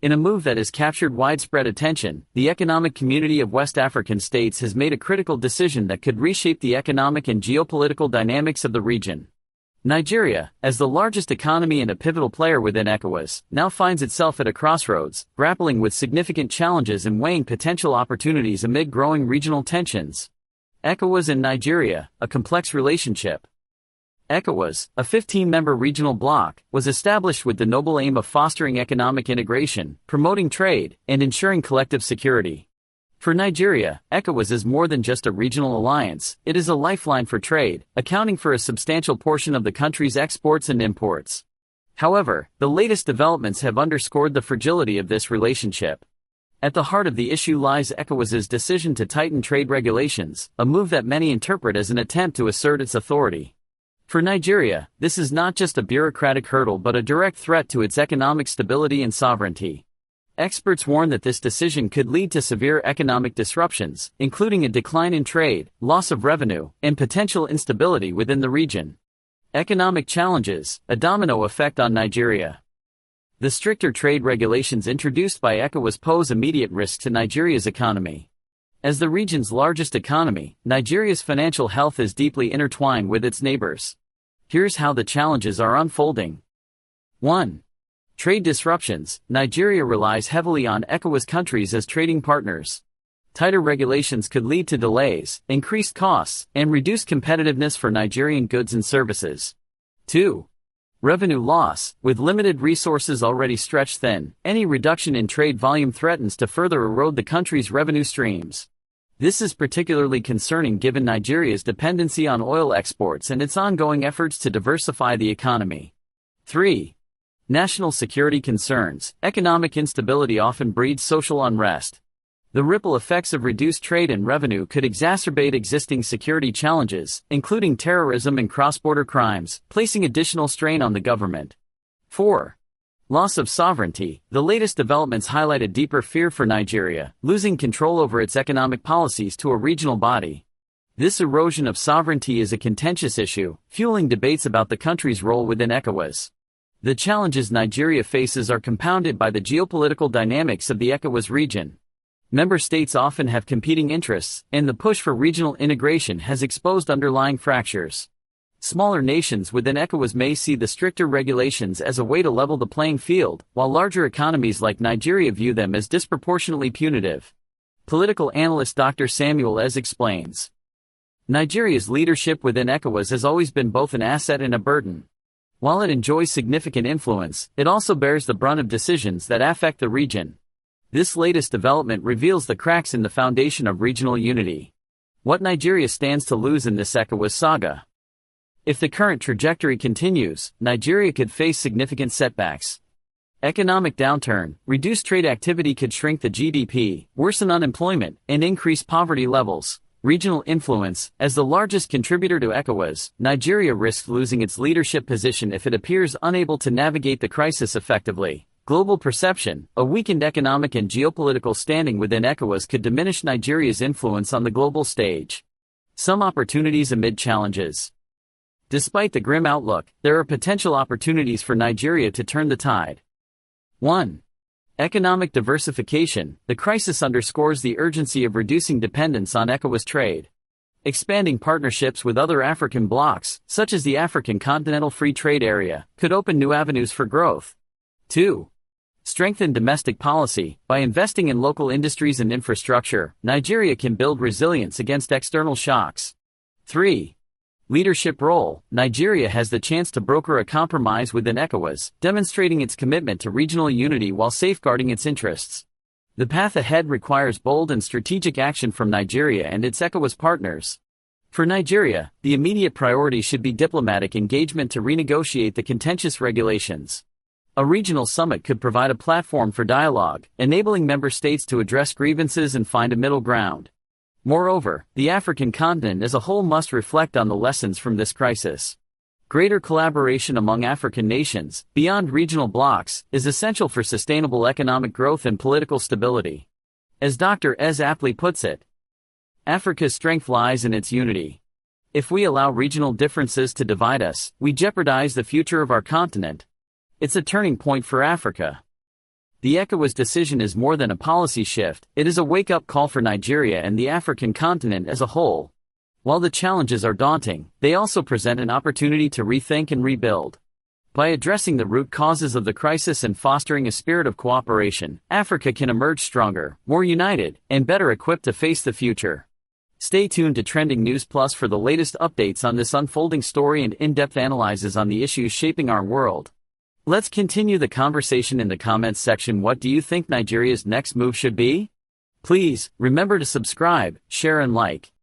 In a move that has captured widespread attention, the Economic Community of West African States has made a critical decision that could reshape the economic and geopolitical dynamics of the region. Nigeria, as the largest economy and a pivotal player within ECOWAS, now finds itself at a crossroads, grappling with significant challenges and weighing potential opportunities amid growing regional tensions. ECOWAS and Nigeria, a complex relationship. ECOWAS, a 15-member regional bloc, was established with the noble aim of fostering economic integration, promoting trade, and ensuring collective security. For Nigeria, ECOWAS is more than just a regional alliance, it is a lifeline for trade, accounting for a substantial portion of the country's exports and imports. However, the latest developments have underscored the fragility of this relationship. At the heart of the issue lies ECOWAS's decision to tighten trade regulations, a move that many interpret as an attempt to assert its authority. For Nigeria, this is not just a bureaucratic hurdle but a direct threat to its economic stability and sovereignty. Experts warn that this decision could lead to severe economic disruptions, including a decline in trade, loss of revenue, and potential instability within the region. Economic challenges, a domino effect on Nigeria. The stricter trade regulations introduced by ECOWAS pose immediate risk to Nigeria's economy. As the region's largest economy, Nigeria's financial health is deeply intertwined with its neighbors. Here's how the challenges are unfolding. 1. Trade disruptions. Nigeria relies heavily on ECOWAS countries as trading partners. Tighter regulations could lead to delays, increased costs, and reduced competitiveness for Nigerian goods and services. 2. Revenue loss. With limited resources already stretched thin, any reduction in trade volume threatens to further erode the country's revenue streams. This is particularly concerning given Nigeria's dependency on oil exports and its ongoing efforts to diversify the economy. 3. National security concerns. Economic instability often breeds social unrest. The ripple effects of reduced trade and revenue could exacerbate existing security challenges, including terrorism and cross-border crimes, placing additional strain on the government. 4. Loss of sovereignty. The latest developments highlight a deeper fear for Nigeria, losing control over its economic policies to a regional body. This erosion of sovereignty is a contentious issue, fueling debates about the country's role within ECOWAS. The challenges Nigeria faces are compounded by the geopolitical dynamics of the ECOWAS region. Member states often have competing interests, and the push for regional integration has exposed underlying fractures. Smaller nations within ECOWAS may see the stricter regulations as a way to level the playing field, while larger economies like Nigeria view them as disproportionately punitive. Political analyst Dr. Samuel Ez explains. Nigeria's leadership within ECOWAS has always been both an asset and a burden. While it enjoys significant influence, it also bears the brunt of decisions that affect the region. This latest development reveals the cracks in the foundation of regional unity. What Nigeria stands to lose in this ECOWAS saga? If the current trajectory continues, Nigeria could face significant setbacks. Economic downturn, reduced trade activity could shrink the GDP, worsen unemployment, and increase poverty levels. Regional influence. As the largest contributor to ECOWAS, Nigeria risks losing its leadership position if it appears unable to navigate the crisis effectively. Global perception. A weakened economic and geopolitical standing within ECOWAS could diminish Nigeria's influence on the global stage. Some opportunities amid challenges. Despite the grim outlook, there are potential opportunities for Nigeria to turn the tide. 1. Economic diversification. The crisis underscores the urgency of reducing dependence on ECOWAS trade. Expanding partnerships with other African blocs, such as the African Continental Free Trade Area, could open new avenues for growth. 2. Strengthen domestic policy. By investing in local industries and infrastructure, Nigeria can build resilience against external shocks. 3. Leadership role. Nigeria has the chance to broker a compromise within ECOWAS, demonstrating its commitment to regional unity while safeguarding its interests. The path ahead requires bold and strategic action from Nigeria and its ECOWAS partners. For Nigeria, the immediate priority should be diplomatic engagement to renegotiate the contentious regulations. A regional summit could provide a platform for dialogue, enabling member states to address grievances and find a middle ground. Moreover, the African continent as a whole must reflect on the lessons from this crisis. Greater collaboration among African nations, beyond regional blocs, is essential for sustainable economic growth and political stability. As Dr. Ez aptly puts it, Africa's strength lies in its unity. If we allow regional differences to divide us, we jeopardize the future of our continent. It's a turning point for Africa. The ECOWAS decision is more than a policy shift, it is a wake-up call for Nigeria and the African continent as a whole. While the challenges are daunting, they also present an opportunity to rethink and rebuild. By addressing the root causes of the crisis and fostering a spirit of cooperation, Africa can emerge stronger, more united, and better equipped to face the future. Stay tuned to Trending News Plus for the latest updates on this unfolding story and in-depth analyses on the issues shaping our world. Let's continue the conversation in the comments section. What do you think Nigeria's next move should be? Please, remember to subscribe, share and like.